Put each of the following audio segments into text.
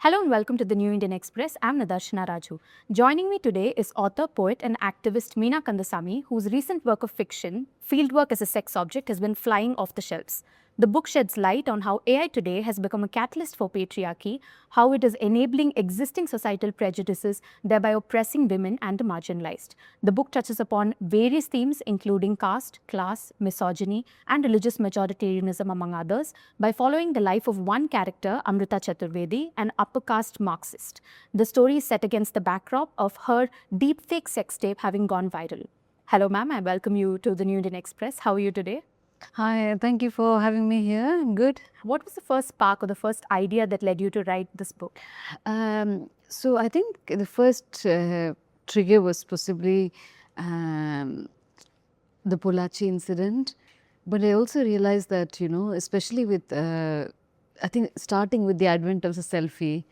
Hello and welcome to the New Indian Express. I'm Nadarshana Raju. Joining me today is author, poet, and activist Meena Kandasamy, whose recent work of fiction, Fieldwork as a Sex Object, has been flying off the shelves. The book sheds light on how AI today has become a catalyst for patriarchy, how it is enabling existing societal prejudices, thereby oppressing women and the marginalized. The book touches upon various themes, including caste, class, misogyny, and religious majoritarianism, among others, by following the life of one character, Amrita Chaturvedi, an upper caste Marxist. The story is set against the backdrop of her deepfake sex tape having gone viral. Hello, ma'am. I welcome you to the New Indian Express. How are you today? Hi, thank you for having me here. I'm good. What was the first spark or the first idea that led you to write this book? So I think the first trigger was possibly the Polachi incident, but I also realized that, especially with, I think starting with the advent of the selfie,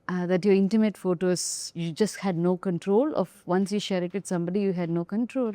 that your intimate photos, you just had no control of. Once you share it with somebody, you had no control.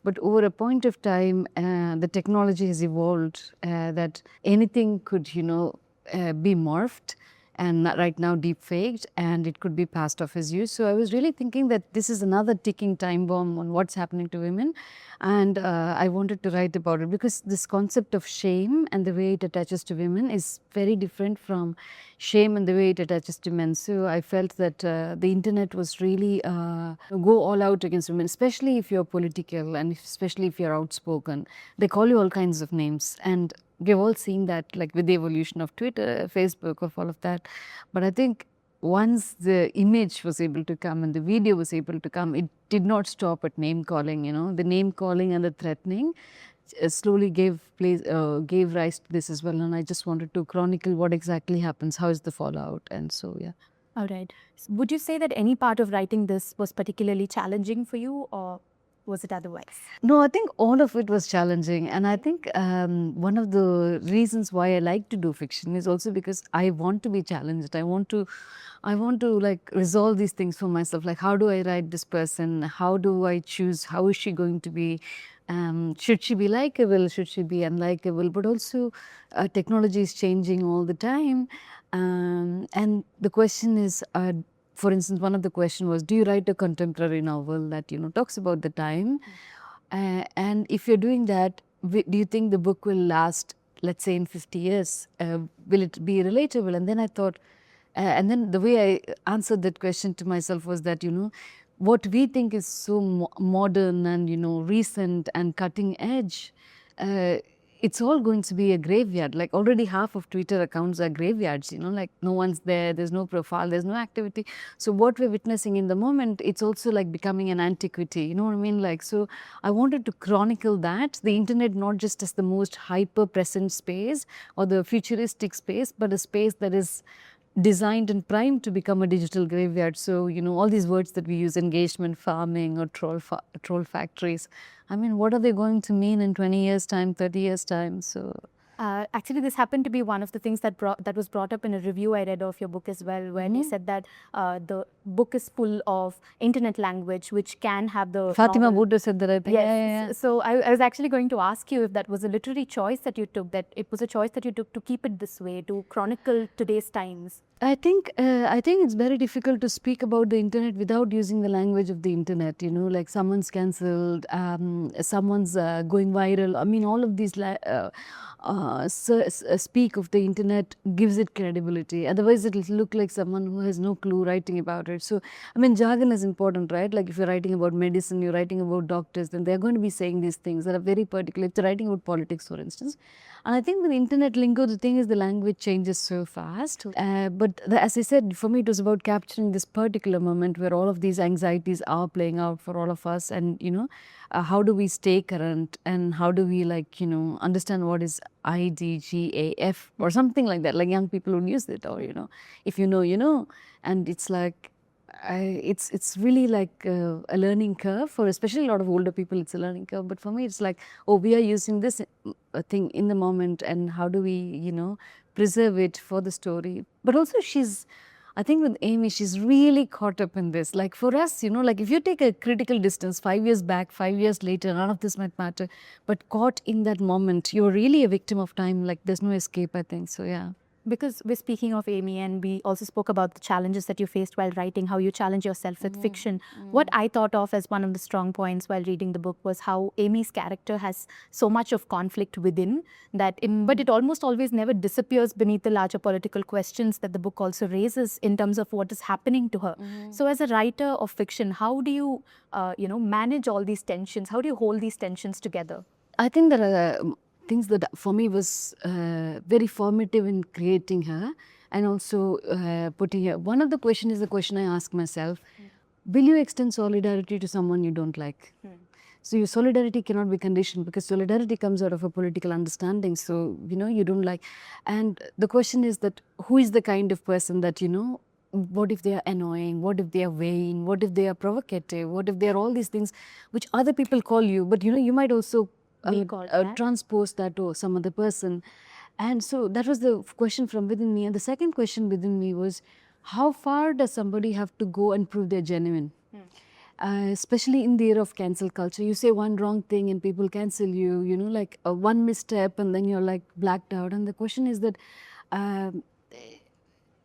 But over a point of time, the technology has evolved that anything could, be morphed and right now deepfaked, and it could be passed off as use. So I was really thinking that this is another ticking time bomb on what's happening to women, and I wanted to write about it because this concept of shame and the way it attaches to women is very different from shame and the way it attaches to men. So I felt that the internet was really go all out against women, especially if you're political and especially if you're outspoken. They call you all kinds of names, and we've all seen that, like with the evolution of Twitter, Facebook, of all of that. But I think once the image was able to come and the video was able to come, it did not stop at name calling. The name calling and the threatening slowly gave rise to this as well. And I just wanted to chronicle what exactly happens, how is the fallout, and so yeah. All right. Would you say that any part of writing this was particularly challenging for you, or was it otherwise? No, I think all of it was challenging. And I think one of the reasons why I like to do fiction is also because I want to be challenged. I want to like resolve these things for myself. Like, how do I write this person? How do I choose? How is she going to be? Should she be likable? Should she be unlikable? But also, technology is changing all the time. And the question is, for instance, one of the questions was, do you write a contemporary novel that, talks about the time? And if you're doing that, do you think the book will last, let's say in 50 years? Will it be relatable? And then I thought, and then the way I answered that question to myself was that, what we think is so modern and, recent and cutting edge, it's all going to be a graveyard. Like already half of Twitter accounts are graveyards, like no one's there, there's no profile, there's no activity. So what we're witnessing in the moment, it's also like becoming an antiquity, you know what I mean? Like, so I wanted to chronicle that, the internet not just as the most hyper present space or the futuristic space, but a space that is designed and primed to become a digital graveyard. So, all these words that we use, engagement farming or troll factories, I mean, what are they going to mean in 20 years time, 30 years time? So Actually, this happened to be one of the things that was brought up in a review I read of your book as well, where they said that the book is full of internet language, which can have the Fatima Buddha said that, I think. Yes. Yeah. So I was actually going to ask you if that was a literary choice that you took, that it was a choice that you took to keep it this way, to chronicle today's times. I think it's very difficult to speak about the internet without using the language of the internet. Like someone's cancelled, someone's going viral. I mean, all of these speak of the internet gives it credibility. Otherwise, it'll look like someone who has no clue writing about it. So, I mean, jargon is important, right? Like if you're writing about medicine, you're writing about doctors, then they're going to be saying these things that are very particular. If they're writing about politics, for instance. And I think with internet lingo, the thing is the language changes so fast. But as I said, for me, it was about capturing this particular moment where all of these anxieties are playing out for all of us. And, how do we stay current and how do we understand what is IDGAF or something like that, like young people would use it, or, if you know, you know. And it's like, it's really like a learning curve for especially a lot of older people. It's a learning curve, but for me it's like, oh, we are using this thing in the moment, and how do we preserve it for the story. But also I think with Amy, she's really caught up in this. Like for us, like if you take a critical distance 5 years back, 5 years later, none of this might matter, but caught in that moment, you're really a victim of time. Like there's no escape, I think. So yeah. Because we're speaking of Amy, and we also spoke about the challenges that you faced while writing, how you challenge yourself with fiction. What I thought of as one of the strong points while reading the book was how Amy's character has so much of conflict within that, but it almost always never disappears beneath the larger political questions that the book also raises in terms of what is happening to her. So, as a writer of fiction, how do you, manage all these tensions? How do you hold these tensions together? I think there are things that for me was very formative in creating her and also putting her. One of the question is the question I ask myself: will you extend solidarity to someone you don't like? So your solidarity cannot be conditioned because solidarity comes out of a political understanding. So you don't like, and the question is that who is the kind of person that what if they are annoying? What if they are vain? What if they are provocative? What if they are all these things which other people call you, but you might also transpose that to some other person. And so that was the question from within me. And the second question within me was, how far does somebody have to go and prove they're genuine? Especially in the era of cancel culture, you say one wrong thing and people cancel you, like one misstep and then you're like blacked out. And the question is that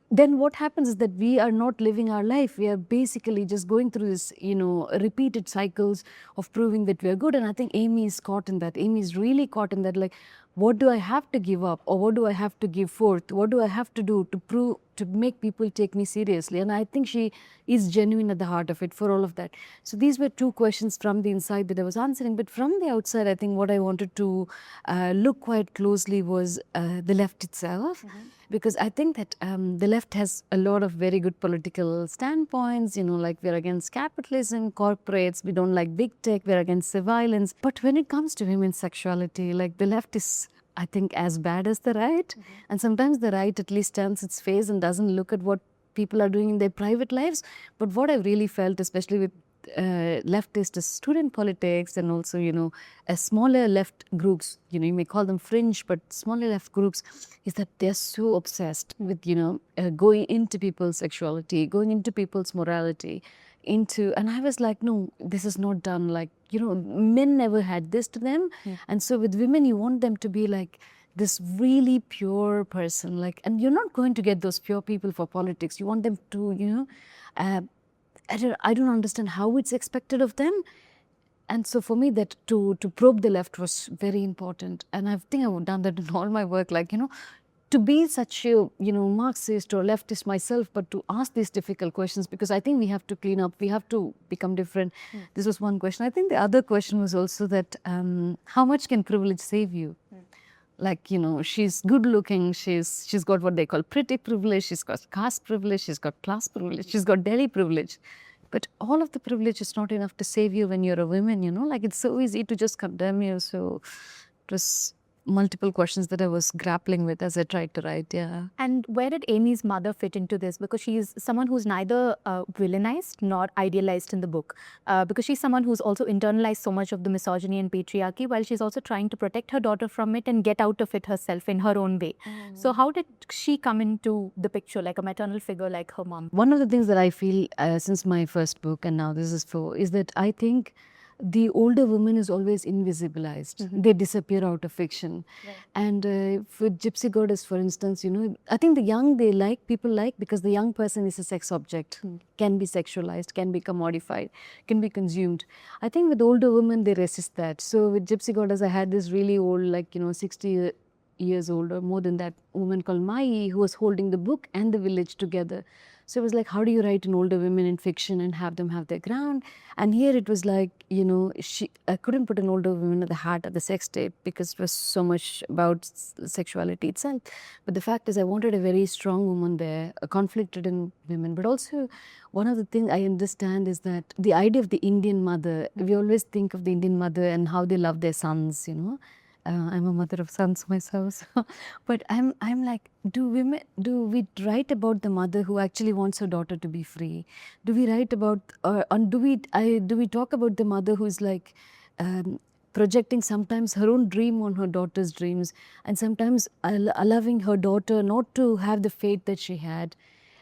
then what happens is that we are not living our life. We are basically just going through this, repeated cycles of proving that we are good. And I think Amy is caught in that. Amy is really caught in that, like, what do I have to give up, or what do I have to give forth? What do I have to do to prove, to make people take me seriously? And I think she is genuine at the heart of it for all of that. So these were two questions from the inside that I was answering. But from the outside, I think what I wanted to look quite closely was the left itself. Because I think that the left has a lot of very good political standpoints, like we're against capitalism, corporates, we don't like big tech, we're against surveillance. But when it comes to women's sexuality, like the left is, I think, as bad as the right. And sometimes the right at least turns its face and doesn't look at what people are doing in their private lives. But what I've really felt, especially with leftist student politics and also, smaller left groups, you may call them fringe, but smaller left groups, is that they're so obsessed with, going into people's sexuality, going into people's morality, and I was like, no, this is not done. Like, men never had this to them. And so with women, you want them to be like this really pure person, like, and you're not going to get those pure people for politics. You want them to, I don't understand how it's expected of them. And so for me, that to probe the left was very important. And I think I've done that in all my work, like, to be such a, Marxist or leftist myself, but to ask these difficult questions, because I think we have to clean up, we have to become different. This was one question. I think the other question was also that how much can privilege save you? Like, she's good looking, she's got what they call pretty privilege, she's got caste privilege, she's got class privilege, she's got Delhi privilege. But all of the privilege is not enough to save you when you're a woman, like it's so easy to just condemn you. So it was multiple questions that I was grappling with as I tried to write, And where did Amy's mother fit into this? Because she's someone who's neither villainized nor idealized in the book. Because she's someone who's also internalized so much of the misogyny and patriarchy, while she's also trying to protect her daughter from it and get out of it herself in her own way. So how did she come into the picture, like a maternal figure like her mom? One of the things that I feel since my first book, and now this is is that I think the older woman is always invisibilized. They disappear out of fiction. And with Gypsy Goddess, for instance, I think the young, people like because the young person is a sex object, can be sexualized, can be commodified, can be consumed. I think with older women, they resist that. So with Gypsy Goddess, I had this really old, 60 years old or more than that, woman called Mai, who was holding the book and the village together. So it was like, how do you write an older women in fiction and have them have their ground? And here it was like, I couldn't put an older woman at the heart of the sex tape because it was so much about sexuality itself. But the fact is, I wanted a very strong woman there, a conflict-ridden women. But also, one of the things I understand is that the idea of the Indian mother, we always think of the Indian mother and how they love their sons, I'm a mother of sons myself, so. But I'm like, do we write about the mother who actually wants her daughter to be free? Do we write about, do we talk about the mother who's like projecting sometimes her own dream on her daughter's dreams, and sometimes allowing her daughter not to have the fate that she had?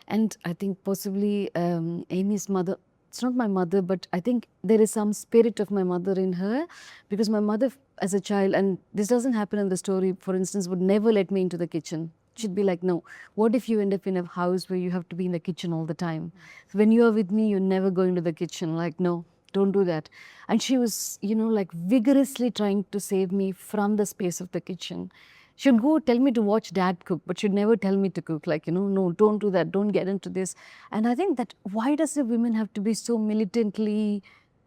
And I think possibly Amy's mother, it's not my mother, but I think there is some spirit of my mother in her, because my mother as a child, and this doesn't happen in the story, for instance, would never let me into the kitchen. she'd be like, no, what if you end up in a house where you have to be in the kitchen all the time? When you are with me, you're never going to the kitchen. Like, no, don't do that. And she was, like vigorously trying to save me from the space of the kitchen. She'd go tell me to watch dad cook, but she'd never tell me to cook. Like, no, don't do that. Don't get into this. And I think that why does the women have to be so militantly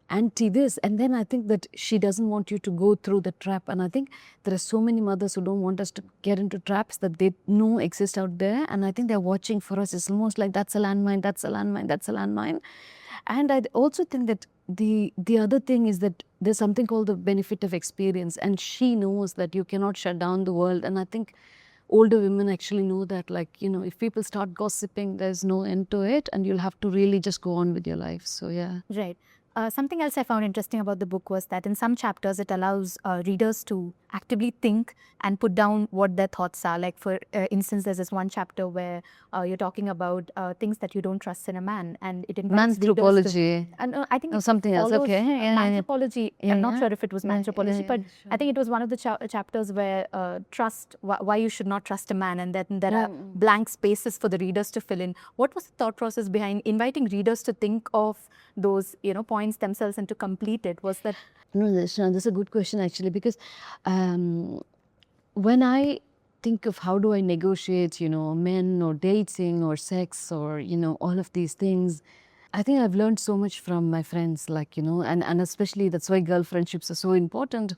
anti this? And then I think that she doesn't want you to go through the trap. And I think there are so many mothers who don't want us to get into traps that they know exist out there. And I think they're watching for us. It's almost like that's a landmine, that's a landmine, that's a landmine. And I also think that the other thing is that there's something called the benefit of experience, and she knows that you cannot shut down the world. And I think older women actually know that, like, if people start gossiping, there's no end to it, and you'll have to really just go on with your life. So yeah. Right. Something else I found interesting about the book was that in some chapters it allows readers to actively think and put down what their thoughts are. Like, for instance, there's this one chapter where you're talking about things that you don't trust in a man, and it invites readers Manthropology. to... And I think something else. follows Okay. Manthropology. I'm not sure if it was Yeah, manthropology, yeah, but sure. I think it was one of the chapters where trust, why you should not trust a man, and then there are blank spaces for the readers to fill in. What was the thought process behind inviting readers to think of those, points themselves and to complete it? Was that... No, this is a good question actually, because when I think of how do I negotiate, men or dating or sex or, all of these things, I think I've learned so much from my friends, like, and especially that's why girl friendships are so important.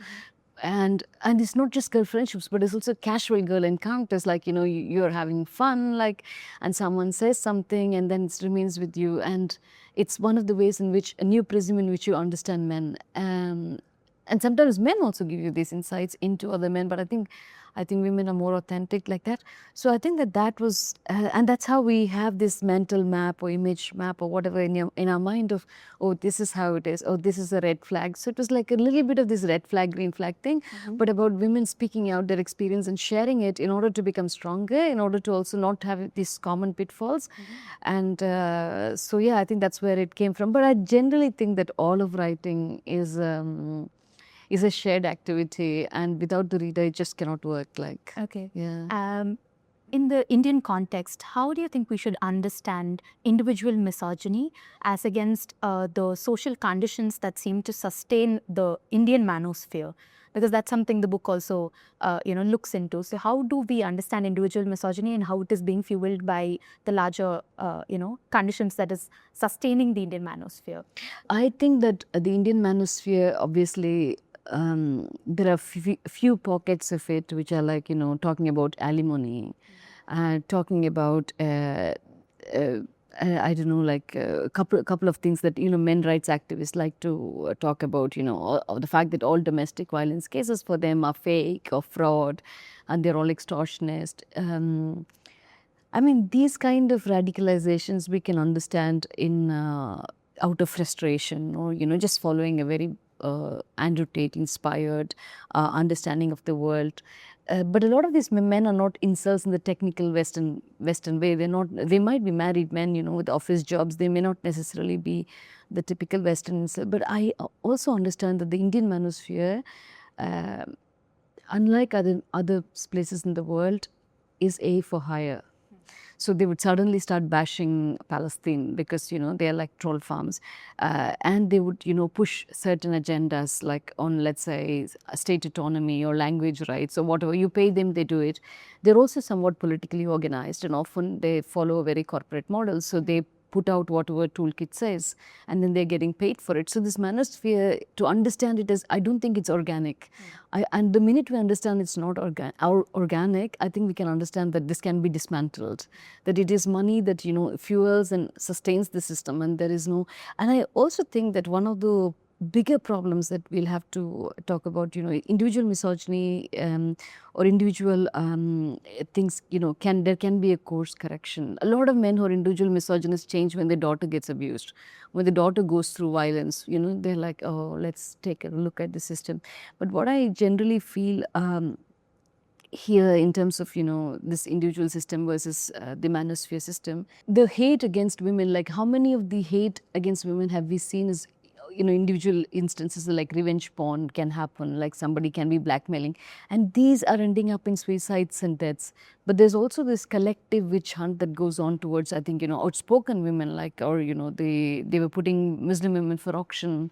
And it's not just girl friendships, but it's also casual girl encounters, like, you're having fun, like, and someone says something and then it remains with you. And it's one of the ways in which, a new prism in which you understand men. And sometimes men also give you these insights into other men, but I think women are more authentic like that. So I think that was, and that's how we have this mental map or image map or whatever in our mind of, oh, this is how it is, oh, this is a red flag. So it was like a little bit of this red flag, green flag thing, but about women speaking out their experience and sharing it in order to become stronger, in order to also not have these common pitfalls. And so yeah, I think that's where it came from. But I generally think that all of writing is a shared activity, and without the reader, it just cannot work. Like, Okay. yeah. In the Indian context, how do you think we should understand individual misogyny as against the social conditions that seem to sustain the Indian manosphere? Because that's something the book also, looks into. So how do we understand individual misogyny and how it is being fueled by the larger, conditions that is sustaining the Indian manosphere? I think that the Indian manosphere, obviously, there are few pockets of it which are like, talking about alimony, talking about, I don't know, like a couple of things that, men rights activists like to talk about, the fact that all domestic violence cases for them are fake or fraud, and they're all extortionist. I mean, these kind of radicalizations we can understand in out of frustration, or just following a very Andrew Tate inspired understanding of the world. But a lot of these men are not incels in the technical Western way. They're not. They might be married men, with office jobs. They may not necessarily be the typical Western incel. But I also understand that the Indian manosphere, unlike other places in the world, is A for hire. So they would suddenly start bashing Palestine because, they are like troll farms. And they would, push certain agendas like on, let's say, state autonomy or language rights or whatever. You pay them, they do it. They're also somewhat politically organized, and often they follow a very corporate model. So they put out whatever toolkit says, and then they're getting paid for it. So this manosphere, to understand it, I don't think it's organic. And the minute we understand it's not organic, I think we can understand that this can be dismantled, that it is money that, fuels and sustains the system, and there is no... And I also think that one of the bigger problems that we'll have to talk about, individual misogyny or individual things, there can be a course correction. A lot of men who are individual misogynists change when their daughter gets abused. When the daughter goes through violence, they're like, oh, let's take a look at the system. But what I generally feel here in terms of, this individual system versus the manosphere system, the hate against women, like how many of the hate against women have we seen is individual instances like revenge porn can happen, like somebody can be blackmailing, and these are ending up in suicides and deaths. But there's also this collective witch hunt that goes on towards, I think, outspoken women, like, or they were putting Muslim women for auction.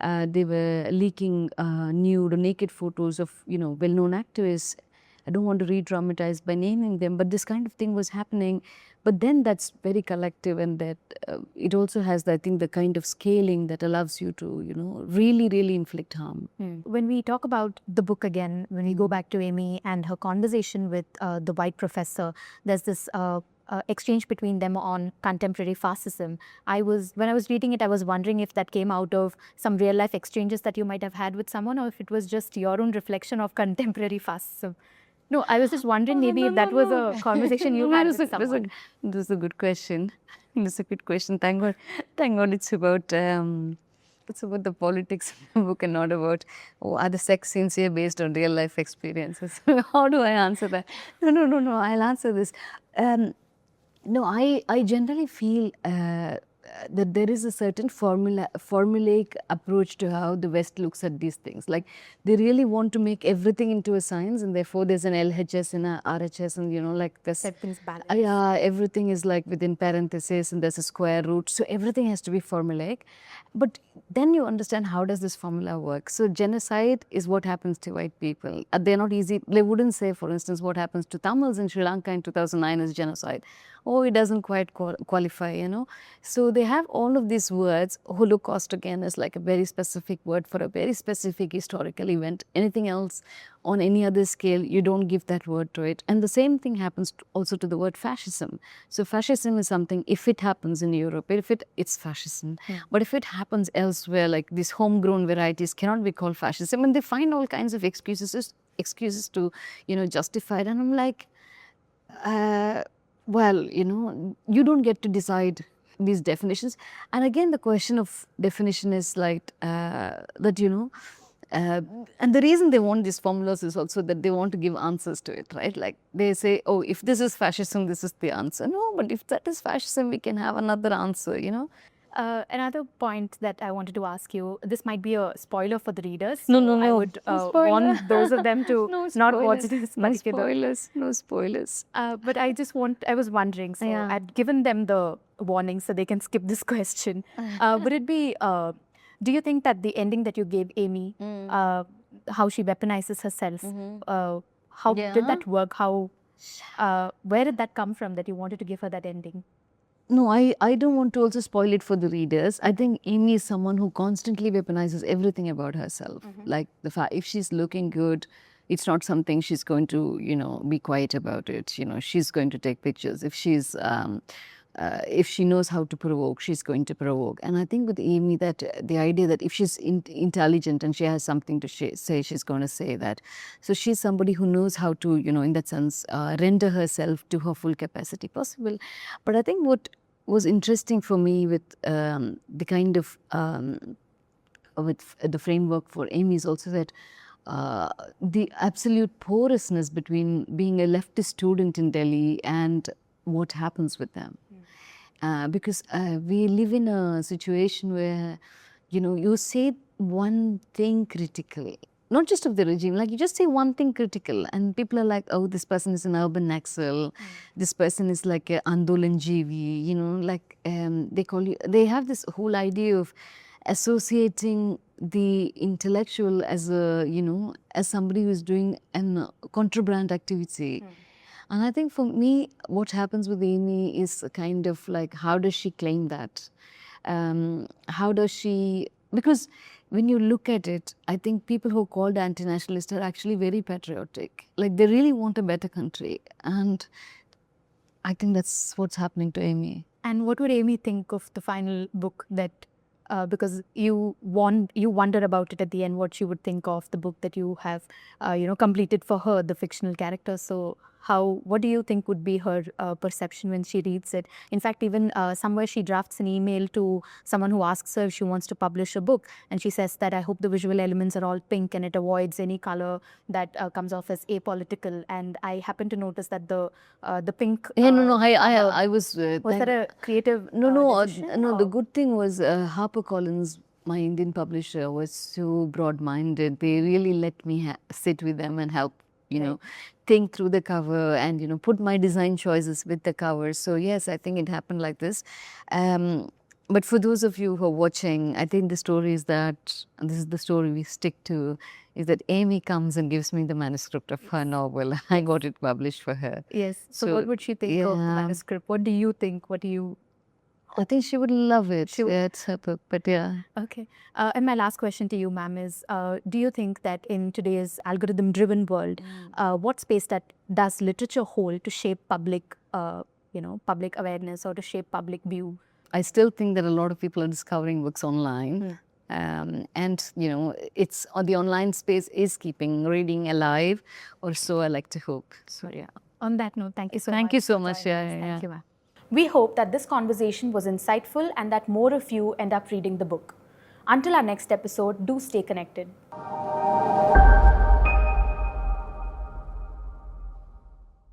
They were leaking nude or naked photos of well-known activists. I don't want to re-dramatize by naming them, but this kind of thing was happening. But then that's very collective, and that it also has, I think, the kind of scaling that allows you to, really, really inflict harm. When we talk about the book again, when we go back to Amy and her conversation with the white professor, there's this exchange between them on contemporary fascism. When I was reading it, I was wondering if that came out of some real life exchanges that you might have had with someone, or if it was just your own reflection of contemporary fascism. No, I was just wondering maybe if that was a conversation you had with someone. This is a good question. It's a good question. Thank God it's about the politics of the book and not about, are the sex scenes here based on real life experiences? How do I answer that? No, I'll answer this. No, I generally feel that there is a certain formulaic approach to how the West looks at these things. Like, they really want to make everything into a science, and therefore there's an LHS and a RHS, and like this. Everything's balanced. Yeah, everything is like within parentheses, and there's a square root. So everything has to be formulaic. But then you understand, how does this formula work? So genocide is what happens to white people. They're not easy. They wouldn't say, for instance, what happens to Tamils in Sri Lanka in 2009 is genocide. Oh, it doesn't quite qualify, So they have all of these words. Holocaust, again, is like a very specific word for a very specific historical event. Anything else on any other scale, you don't give that word to it. And the same thing happens also to the word fascism. So fascism is something, if it happens in Europe, it's fascism. But if it happens elsewhere, like these homegrown varieties cannot be called fascism, and they find all kinds of excuses to, justify it. And I'm like, well, you don't get to decide these definitions. And again, the question of definition is like that, and the reason they want these formulas is also that they want to give answers to it, right? Like, they say, oh, if this is fascism, this is the answer. No, but if that is fascism, we can have another answer, Another point that I wanted to ask you, this might be a spoiler for the readers. No. I would warn those of them to not watch this particular. No spoilers. But I was wondering, so Yeah. I'd given them the warning so they can skip this question. Would it be, do you think that the ending that you gave Amy, how she weaponizes herself, how did that work? Where did that come from that you wanted to give her that ending? No, I don't want to also spoil it for the readers. I think Amy is someone who constantly weaponizes everything about herself. Like, the fact, if she's looking good, it's not something she's going to, be quiet about it. She's going to take pictures. If she knows how to provoke, she's going to provoke. And I think with Amy, that the idea that if she's intelligent and she has something to say, she's going to say that. So she's somebody who knows how to, in that sense, render herself to her full capacity possible. But I think what was interesting for me with the kind of with the framework for Amy is also that the absolute porousness between being a leftist student in Delhi and what happens with them. Because we live in a situation where, you say one thing critical, not just of the regime, like you just say one thing critical and people are like, oh, this person is an urban Naxal, this person is like a Andolan GV, like they have this whole idea of associating the intellectual as as somebody who's doing a contraband activity. And I think for me, what happens with Amy is a kind of like, how does she claim that? How does she, because when you look at it, I think people who are called anti-nationalist are actually very patriotic. Like, they really want a better country. And I think that's what's happening to Amy. And what would Amy think of the final book that, because you wonder about it at the end, what she would think of the book that you have, completed for her, the fictional character. So what do you think would be her perception when she reads it? In fact, even somewhere she drafts an email to someone who asks her if she wants to publish a book. And she says that, I hope the visual elements are all pink and it avoids any color that comes off as apolitical. And I happen to notice that the pink... I was... was that a creative No, the good thing was HarperCollins my Indian publisher was so broad-minded. They really let me sit with them and help, you know, think through the cover and, you know, put my design choices with the cover. So yes, I think it happened like this. But for those of you who are watching, I think the story is that, and this is the story we stick to, is that Amy comes and gives me the manuscript of her novel. I got it published for her. Yes. So what would she think of the manuscript? What do you think? What do you... I think she would love it. She would... Yeah, it's her book, but yeah. Okay. And my last question to you, ma'am, is do you think that in today's algorithm-driven world, what space that does literature hold to shape public, you know, public awareness or to shape public view? I still think that a lot of people are discovering books online. And, you know, it's the online space is keeping reading alive, or so I like to hope. So, yeah. On that note, thank you so much. Thank you so much. Thank you, ma'am. We hope that this conversation was insightful and that more of you end up reading the book. Until our next episode, do stay connected.